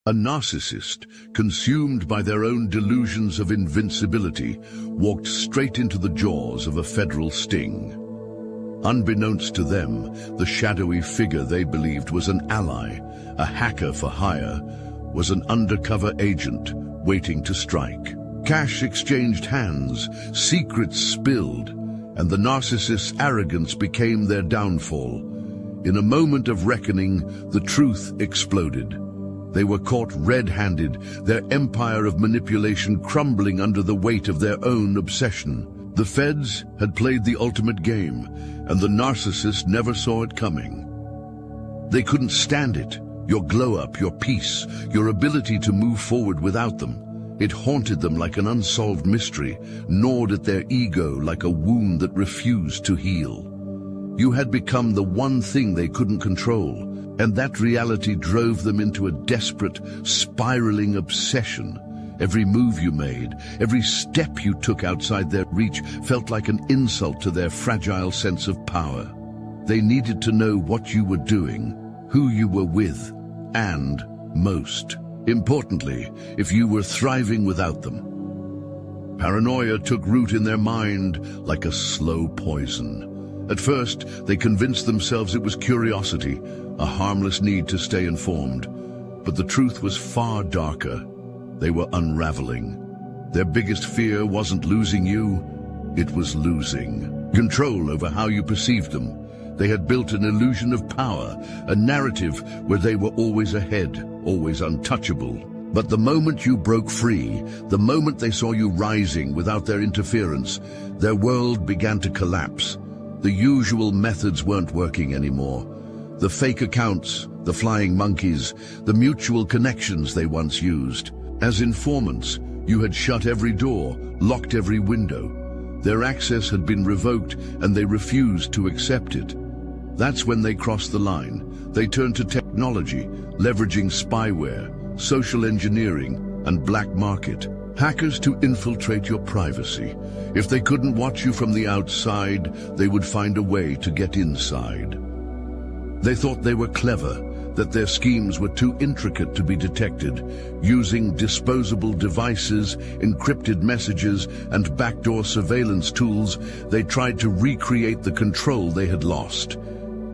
A narcissist, consumed by their own delusions of invincibility, walked straight into the jaws of a federal sting. Unbeknownst to them, the shadowy figure they believed was an ally, a hacker for hire, was an undercover agent waiting to strike. Cash exchanged hands, secrets spilled, and the narcissist's arrogance became their downfall. In a moment of reckoning, the truth exploded. They were caught red-handed, their empire of manipulation crumbling under the weight of their own obsession. The feds had played the ultimate game, and the narcissist never saw it coming. They couldn't stand it, your glow-up, your peace, your ability to move forward without them. It haunted them like an unsolved mystery, gnawed at their ego like a wound that refused to heal. You had become the one thing they couldn't control, and that reality drove them into a desperate, spiraling obsession. Every move you made, every step you took outside their reach felt like an insult to their fragile sense of power. They needed to know what you were doing, who you were with, and, most importantly, if you were thriving without them. Paranoia took root in their mind like a slow poison. At first, they convinced themselves it was curiosity, a harmless need to stay informed. But the truth was far darker. They were unraveling. Their biggest fear wasn't losing you, it was losing control over how you perceived them. They had built an illusion of power, a narrative where they were always ahead, always untouchable. But the moment you broke free, the moment they saw you rising without their interference, their world began to collapse. The usual methods weren't working anymore. The fake accounts, the flying monkeys, the mutual connections they once used. As informants, you had shut every door, locked every window. Their access had been revoked and they refused to accept it. That's when they crossed the line. They turned to technology, leveraging spyware, social engineering, and black market. Hackers to infiltrate your privacy. If they couldn't watch you from the outside, they would find a way to get inside. They thought they were clever, that their schemes were too intricate to be detected. Using disposable devices, encrypted messages, and backdoor surveillance tools, they tried to recreate the control they had lost.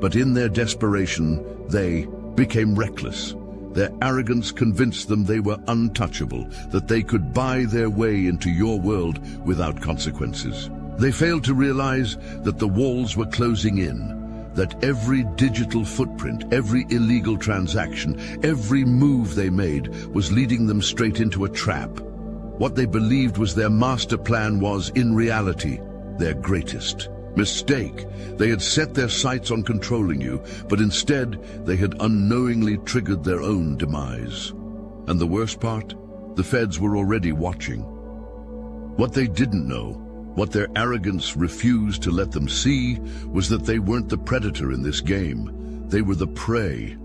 But in their desperation, they became reckless. Their arrogance convinced them they were untouchable, that they could buy their way into your world without consequences. They failed to realize that the walls were closing in, that every digital footprint, every illegal transaction, every move they made was leading them straight into a trap. What they believed was their master plan was, in reality, their greatest mistake. They had set their sights on controlling you, but instead they had unknowingly triggered their own demise. And the worst part? The feds were already watching. What they didn't know, what their arrogance refused to let them see, was that they weren't the predator in this game. They were the prey.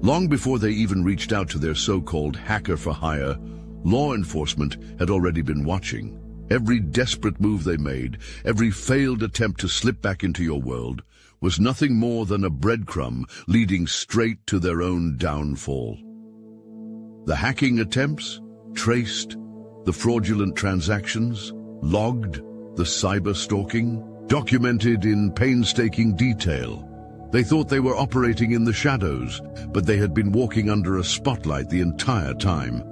Long before they even reached out to their so-called hacker for hire, law enforcement had already been watching. Every desperate move they made, every failed attempt to slip back into your world, was nothing more than a breadcrumb leading straight to their own downfall. The hacking attempts, traced, the fraudulent transactions, logged, the cyber stalking, documented in painstaking detail. They thought they were operating in the shadows, but they had been walking under a spotlight the entire time.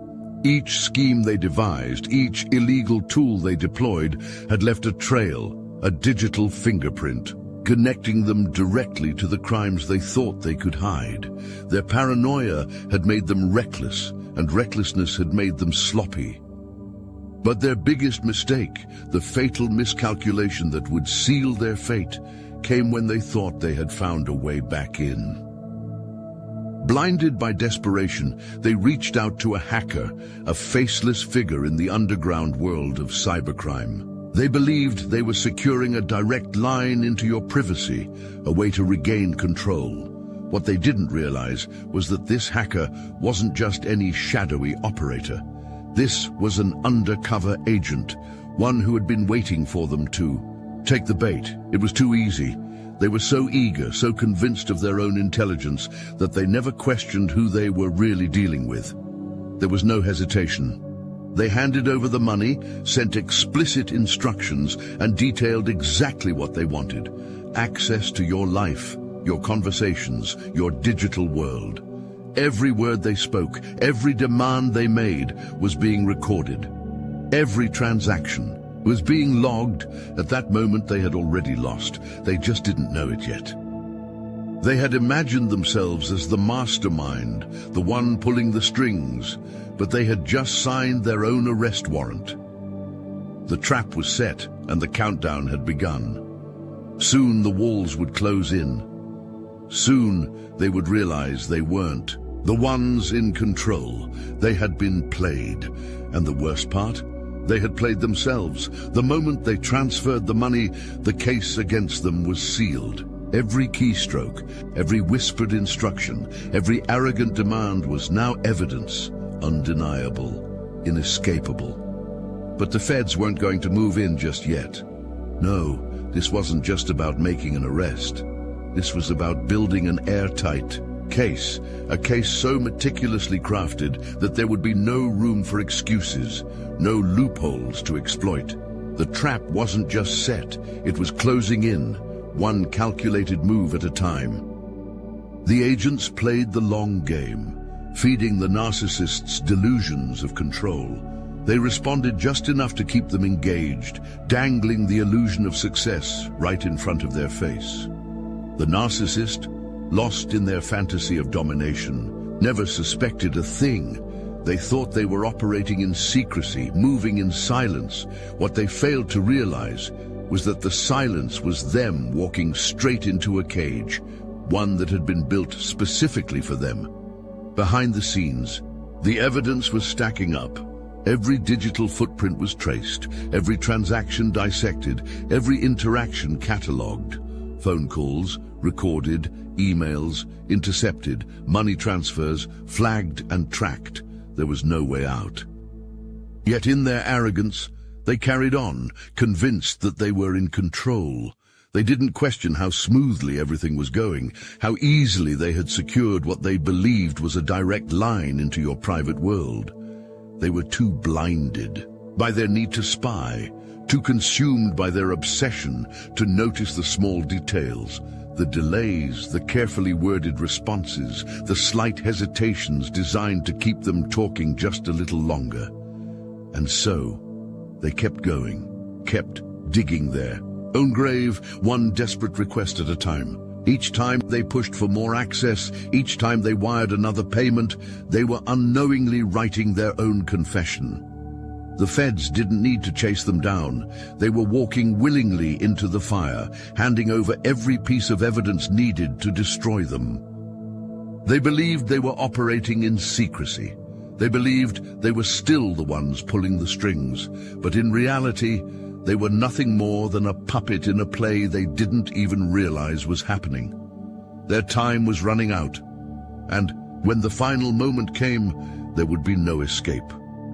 Each scheme they devised, each illegal tool they deployed, had left a trail, a digital fingerprint, connecting them directly to the crimes they thought they could hide. Their paranoia had made them reckless, and recklessness had made them sloppy. But their biggest mistake, the fatal miscalculation that would seal their fate, came when they thought they had found a way back in. Blinded by desperation, they reached out to a hacker, a faceless figure in the underground world of cybercrime. They believed they were securing a direct line into your privacy, a way to regain control. What they didn't realize was that this hacker wasn't just any shadowy operator. This was an undercover agent, one who had been waiting for them to take the bait. It was too easy. They were so eager, so convinced of their own intelligence, that they never questioned who they were really dealing with. There was no hesitation. They handed over the money, sent explicit instructions, and detailed exactly what they wanted: access to your life, your conversations, your digital world. Every word they spoke, every demand they made was being recorded. Every transaction was being logged. At that moment they had already lost. They just didn't know it yet. They had imagined themselves as the mastermind, the one pulling the strings, but they had just signed their own arrest warrant. The trap was set and the countdown had begun. Soon the walls would close in. Soon they would realize they weren't the ones in control. They had been played. And the worst part? They had played themselves. The moment they transferred the money, the case against them was sealed. Every keystroke, every whispered instruction, every arrogant demand was now evidence, undeniable, inescapable. But the feds weren't going to move in just yet. No, this wasn't just about making an arrest. This was about building an airtight case, a case so meticulously crafted that there would be no room for excuses, no loopholes to exploit. The trap wasn't just set, it was closing in, one calculated move at a time. The agents played the long game, feeding the narcissist's delusions of control. They responded just enough to keep them engaged, dangling the illusion of success right in front of their face. The narcissist, lost in their fantasy of domination, never suspected a thing. They thought they were operating in secrecy, moving in silence. What they failed to realize was that the silence was them walking straight into a cage, one that had been built specifically for them. Behind the scenes, the evidence was stacking up. Every digital footprint was traced, every transaction dissected, every interaction catalogued. Phone calls, recorded, emails, intercepted, money transfers, flagged and tracked. There was no way out. Yet in their arrogance, they carried on, convinced that they were in control. They didn't question how smoothly everything was going, how easily they had secured what they believed was a direct line into your private world. They were too blinded by their need to spy, too consumed by their obsession to notice the small details, the delays, the carefully worded responses, the slight hesitations designed to keep them talking just a little longer. And so, they kept going, kept digging their own grave, one desperate request at a time. Each time they pushed for more access, each time they wired another payment, they were unknowingly writing their own confession. The feds didn't need to chase them down. They were walking willingly into the fire, handing over every piece of evidence needed to destroy them. They believed they were operating in secrecy. They believed they were still the ones pulling the strings, but in reality, they were nothing more than a puppet in a play they didn't even realize was happening. Their time was running out, and when the final moment came, there would be no escape.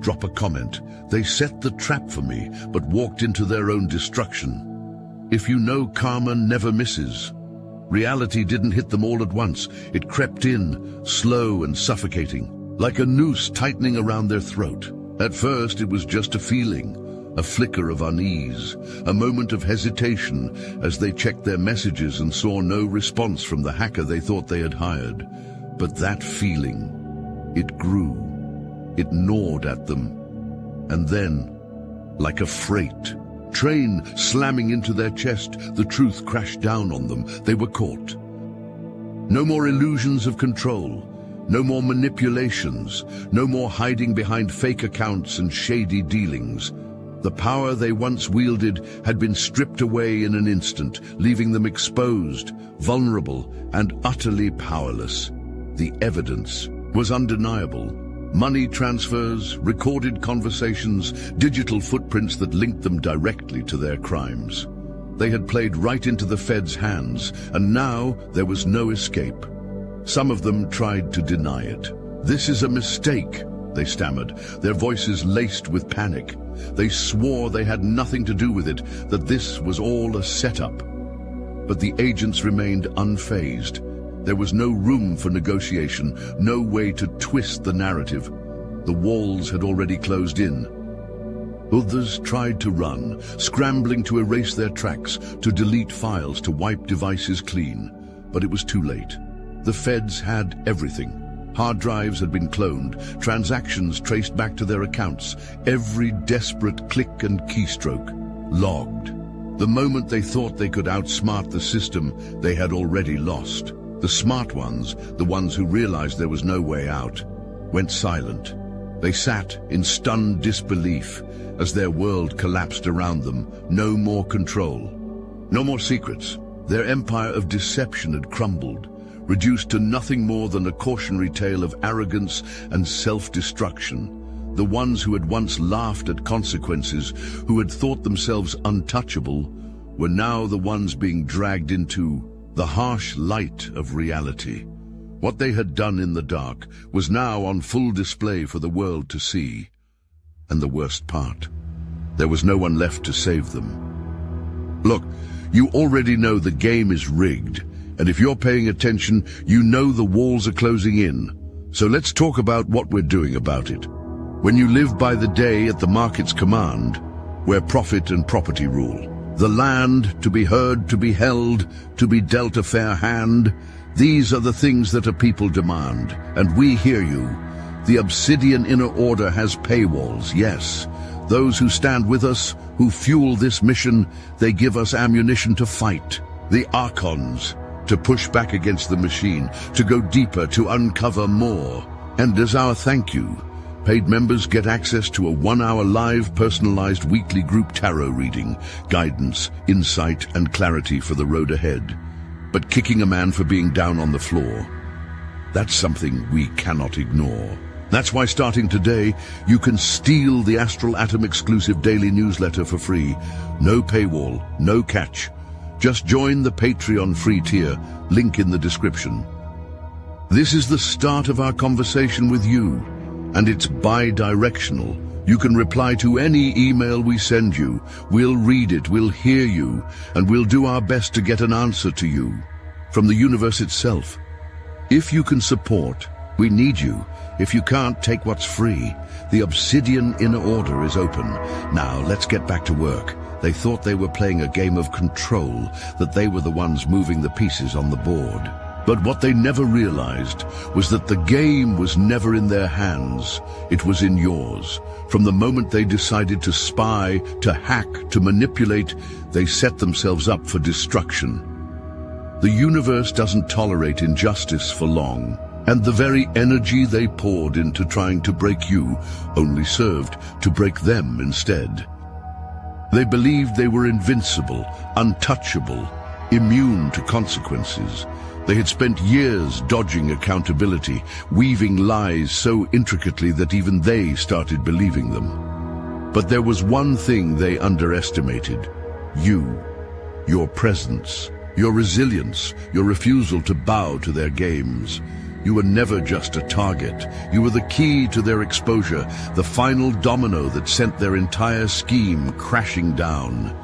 Drop a comment. They set the trap for me, but walked into their own destruction. If you know, karma never misses. Reality didn't hit them all at once. It crept in, slow and suffocating, like a noose tightening around their throat. At first, it was just a feeling, a flicker of unease, a moment of hesitation as they checked their messages and saw no response from the hacker they thought they had hired. But that feeling, it grew. It gnawed at them. And then, like a freight train slamming into their chest, the truth crashed down on them. They were caught. No more illusions of control. No more manipulations, no more hiding behind fake accounts and shady dealings. The power they once wielded had been stripped away in an instant, leaving them exposed, vulnerable, and utterly powerless. The evidence was undeniable. Money transfers, recorded conversations, digital footprints that linked them directly to their crimes. They had played right into the feds' hands, and now there was no escape. Some of them tried to deny it. "This is a mistake," they stammered, their voices laced with panic. They swore they had nothing to do with it, that this was all a setup. But the agents remained unfazed. There was no room for negotiation, no way to twist the narrative. the walls had already closed in. Others tried to run, scrambling to erase their tracks, to delete files, to wipe devices clean. But it was too late. The feds had everything. Hard drives had been cloned, transactions traced back to their accounts, every desperate click and keystroke logged. The moment they thought they could outsmart the system, they had already lost. The smart ones, the ones who realized there was no way out, went silent. They sat in stunned disbelief as their world collapsed around them. No more control, no more secrets. Their empire of deception had crumbled, reduced to nothing more than a cautionary tale of arrogance and self-destruction. The ones who had once laughed at consequences, who had thought themselves untouchable, were now the ones being dragged into the harsh light of reality. What they had done in the dark was now on full display for the world to see. And the worst part, there was no one left to save them. Look, you already know the game is rigged, and if you're paying attention, you know the walls are closing in. So let's talk about what we're doing about it. When you live by the day at the market's command, where profit and property rule, the land to be heard, to be held, to be dealt a fair hand, these are the things that a people demand, and we hear you. The obsidian inner order has paywalls, yes. Those who stand with us, who fuel this mission, they give us ammunition to fight. The archons, to push back against the machine, to go deeper, to uncover more. And as our thank you, paid members get access to a 1-hour live, personalized weekly group tarot reading, guidance, insight, and clarity for the road ahead. But kicking a man for being down on the floor, that's something we cannot ignore. That's why starting today, you can steal the Astral Atom exclusive daily newsletter for free. No paywall, no catch. Just join the Patreon free tier, link in the description. This is the start of our conversation with you, and it's bi-directional. You can reply to any email we send you. We'll read it, we'll hear you, and we'll do our best to get an answer to you from the universe itself. If you can support, we need you. If you can't, take what's free. The obsidian inner order is open. Now, let's get back to work. They thought they were playing a game of control, that they were the ones moving the pieces on the board. But what they never realized was that the game was never in their hands. It was in yours. From the moment they decided to spy, to hack, to manipulate, they set themselves up for destruction. The universe doesn't tolerate injustice for long. And the very energy they poured into trying to break you only served to break them instead. They believed they were invincible, untouchable, immune to consequences. They had spent years dodging accountability, weaving lies so intricately that even they started believing them. But there was one thing they underestimated: you, your presence, your resilience, your refusal to bow to their games. You were never just a target. You were the key to their exposure, the final domino that sent their entire scheme crashing down.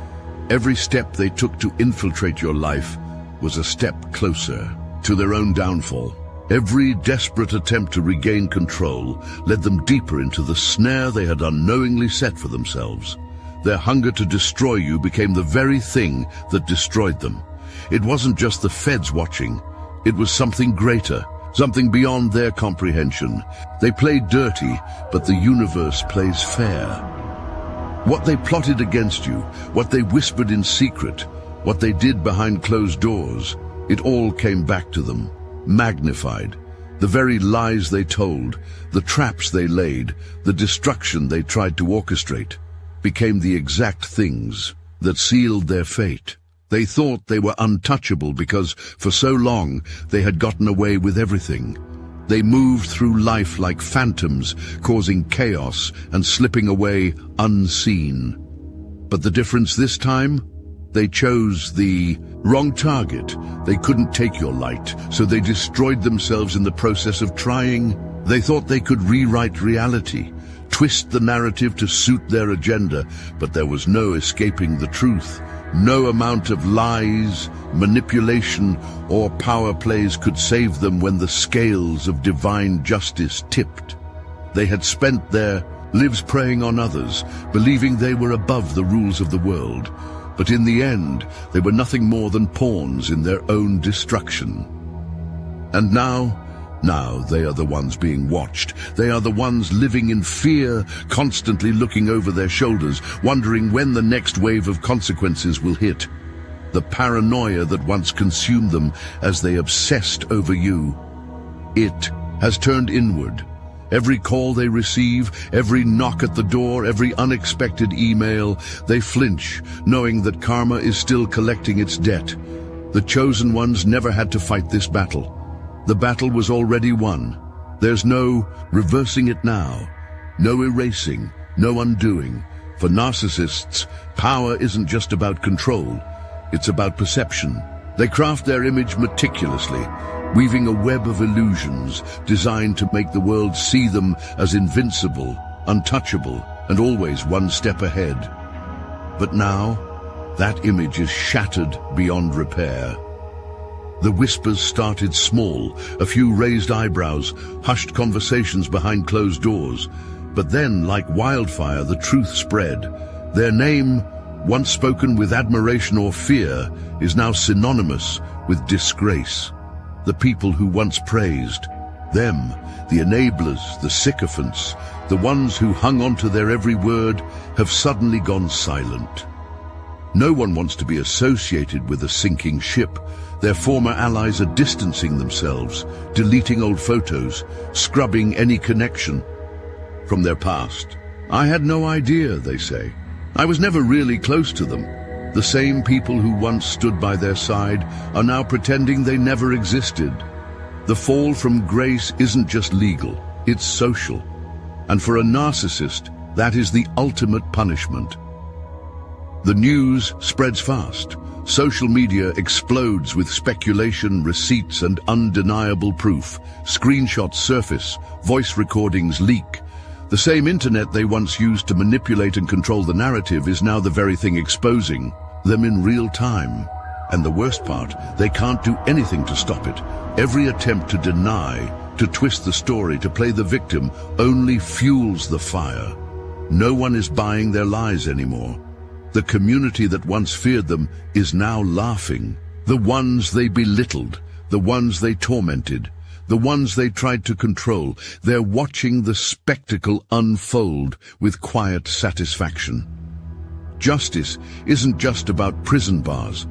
Every step they took to infiltrate your life was a step closer to their own downfall. Every desperate attempt to regain control led them deeper into the snare they had unknowingly set for themselves. Their hunger to destroy you became the very thing that destroyed them. It wasn't just the feds watching. It was something greater. Something beyond their comprehension. They played dirty, but the universe plays fair. What they plotted against you, what they whispered in secret, what they did behind closed doors, it all came back to them, magnified. The very lies they told, the traps they laid, the destruction they tried to orchestrate, became the exact things that sealed their fate. They thought they were untouchable because, for so long, they had gotten away with everything. They moved through life like phantoms, causing chaos and slipping away unseen. But the difference this time? They chose the wrong target. They couldn't take your light, so they destroyed themselves in the process of trying. They thought they could rewrite reality, twist the narrative to suit their agenda, but there was no escaping the truth. No amount of lies, manipulation, or power plays could save them when the scales of divine justice tipped. They had spent their lives preying on others, believing they were above the rules of the world. But in the end, they were nothing more than pawns in their own destruction. And now they are the ones being watched. They are the ones living in fear, constantly looking over their shoulders, wondering when the next wave of consequences will hit. The paranoia that once consumed them as they obsessed over you, it has turned inward. Every call they receive, every knock at the door, every unexpected email, they flinch, knowing that karma is still collecting its debt. The chosen ones never had to fight this battle. The battle was already won. There's no reversing it now, no erasing, no undoing. For narcissists, power isn't just about control, it's about perception. They craft their image meticulously, weaving a web of illusions designed to make the world see them as invincible, untouchable, and always one step ahead. But now, that image is shattered beyond repair. The whispers started small, a few raised eyebrows, hushed conversations behind closed doors. But then, like wildfire, the truth spread. Their name, once spoken with admiration or fear, is now synonymous with disgrace. The people who once praised, them, the enablers, the sycophants, the ones who hung on to their every word, have suddenly gone silent. No one wants to be associated with a sinking ship. Their former allies are distancing themselves, deleting old photos, scrubbing any connection from their past. I had no idea, they say. I was never really close to them. The same people who once stood by their side are now pretending they never existed. The fall from grace isn't just legal, it's social. And for a narcissist, that is the ultimate punishment. The news spreads fast. Social media explodes with speculation, receipts, and undeniable proof. Screenshots surface, voice recordings leak. The same internet they once used to manipulate and control the narrative is now the very thing exposing them in real time. And the worst part, they can't do anything to stop it. Every attempt to deny, to twist the story, to play the victim, only fuels the fire. No one is buying their lies anymore. The community that once feared them is now laughing. The ones they belittled, the ones they tormented, the ones they tried to control, they're watching the spectacle unfold with quiet satisfaction. Justice isn't just about prison bars.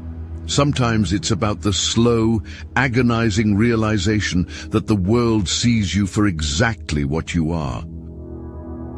Sometimes it's about the slow, agonizing realization that the world sees you for exactly what you are.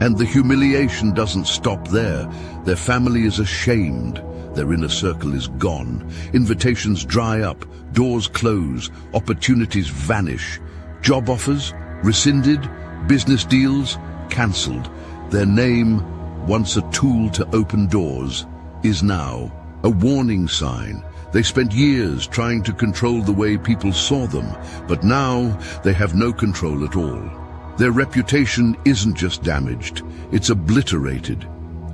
And the humiliation doesn't stop there. Their family is ashamed. Their inner circle is gone. Invitations dry up, doors close, opportunities vanish. Job offers rescinded, business deals cancelled. Their name, once a tool to open doors, is now a warning sign. They spent years trying to control the way people saw them, but now they have no control at all. Their reputation isn't just damaged, it's obliterated,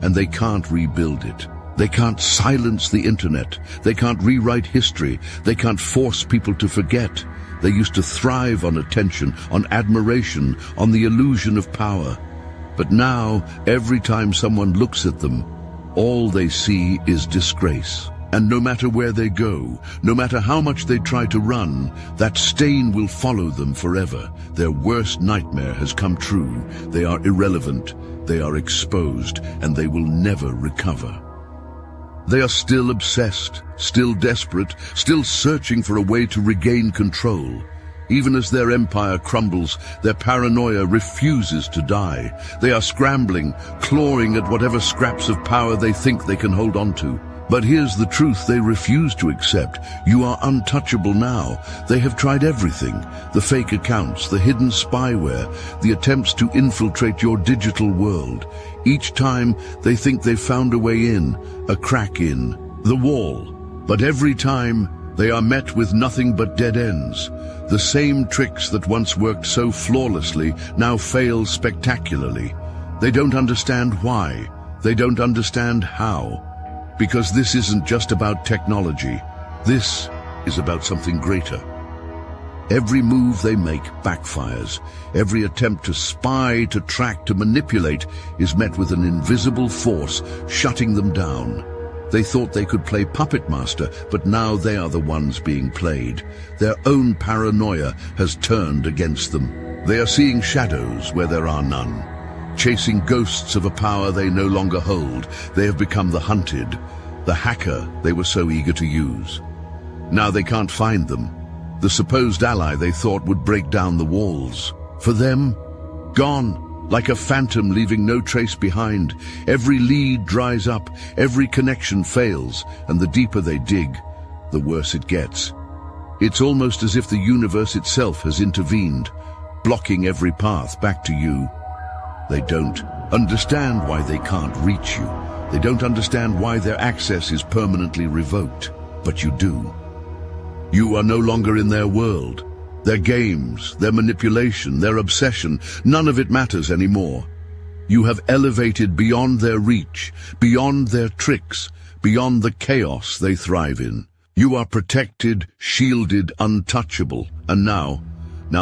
and they can't rebuild it. They can't silence the internet. They can't rewrite history. They can't force people to forget. They used to thrive on attention, on admiration, on the illusion of power. But now, every time someone looks at them, all they see is disgrace. And no matter where they go, no matter how much they try to run, that stain will follow them forever. Their worst nightmare has come true. They are irrelevant, they are exposed, and they will never recover. They are still obsessed, still desperate, still searching for a way to regain control. Even as their empire crumbles, their paranoia refuses to die. They are scrambling, clawing at whatever scraps of power they think they can hold on to. But here's the truth they refuse to accept. You are untouchable now. They have tried everything. The fake accounts, the hidden spyware, the attempts to infiltrate your digital world. Each time they think they've found a way in, a crack in the wall. But every time they are met with nothing but dead ends. The same tricks that once worked so flawlessly now fail spectacularly. They don't understand why. They don't understand how. Because this isn't just about technology. This is about something greater. Every move they make backfires. Every attempt to spy, to track, to manipulate is met with an invisible force shutting them down. They thought they could play puppet master, but now they are the ones being played. Their own paranoia has turned against them. They are seeing shadows where there are none, chasing ghosts of a power they no longer hold. They have become the hunted, the hacker they were so eager to use. Now they can't find them, the supposed ally they thought would break down the walls. For them, gone, like a phantom leaving no trace behind. Every lead dries up, every connection fails, and the deeper they dig, the worse it gets. It's almost as if the universe itself has intervened, blocking every path back to you. They don't understand why they can't reach you. They don't understand why their access is permanently revoked. But you do. You are no longer in their world. Their games, their manipulation, their obsession, none of it matters anymore. You have elevated beyond their reach, beyond their tricks, beyond the chaos they thrive in. You are protected, shielded, untouchable, and now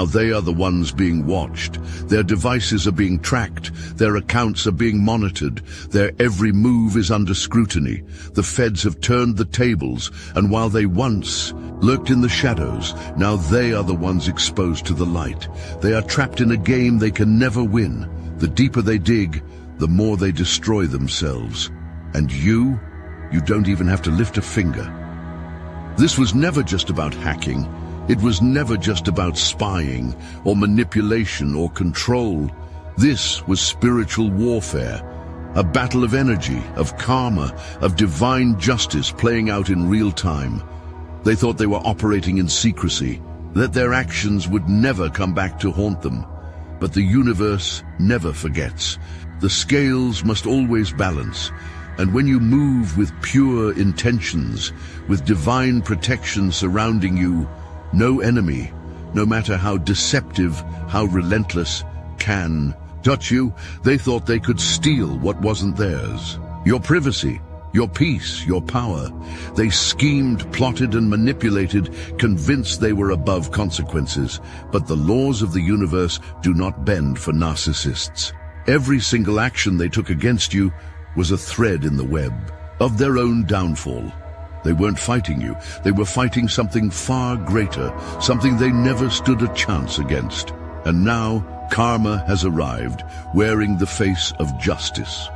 they are the ones being watched. Their devices are being tracked. Their accounts are being monitored. Their every move is under scrutiny. The feds have turned the tables, and while they once lurked in the shadows, now they are the ones exposed to the light. They are trapped in a game they can never win. The deeper they dig, the more they destroy themselves. And you don't even have to lift a finger. This was never just about hacking. It was never just about spying or manipulation or control. This was spiritual warfare, a battle of energy, of karma, of divine justice playing out in real time. They thought they were operating in secrecy, that their actions would never come back to haunt them. But the universe never forgets. The scales must always balance. And when you move with pure intentions, with divine protection surrounding you, no enemy, no matter how deceptive, how relentless, can touch you. They thought they could steal what wasn't theirs. Your privacy, your peace, your power. They schemed, plotted, and manipulated, convinced they were above consequences. But the laws of the universe do not bend for narcissists. Every single action they took against you was a thread in the web of their own downfall. They weren't fighting you. They were fighting something far greater, something they never stood a chance against. And now, karma has arrived, wearing the face of justice.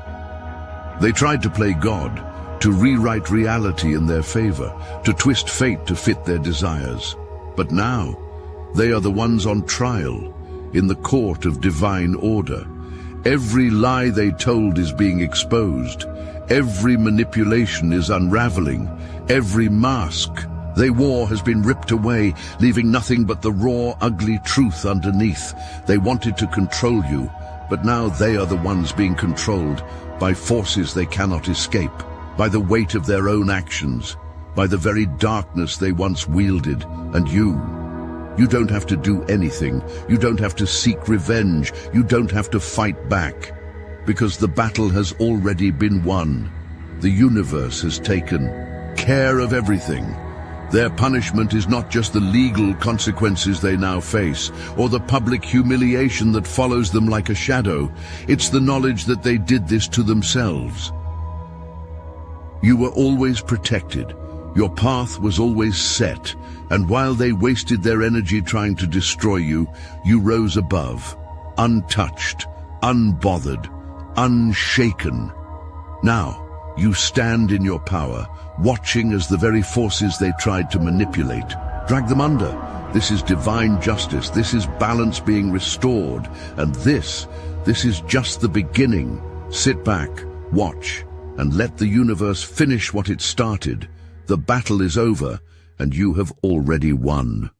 They tried to play God, to rewrite reality in their favor, to twist fate to fit their desires. But now, they are the ones on trial, in the court of divine order. Every lie they told is being exposed. Every manipulation is unraveling. Every mask they wore has been ripped away, leaving nothing but the raw, ugly truth underneath. They wanted to control you, but now they are the ones being controlled by forces they cannot escape, by the weight of their own actions, by the very darkness they once wielded. And you don't have to do anything. You don't have to seek revenge. You don't have to fight back, because the battle has already been won. The universe has taken care of everything. Their punishment is not just the legal consequences they now face, or the public humiliation that follows them like a shadow. It's the knowledge that they did this to themselves. You were always protected. Your path was always set, and while they wasted their energy trying to destroy you, you rose above, untouched, unbothered, unshaken. Now, you stand in your power, watching as the very forces they tried to manipulate drag them under. This is divine justice. This is balance being restored. And this is just the beginning. Sit back, watch, and let the universe finish what it started. The battle is over, and you have already won.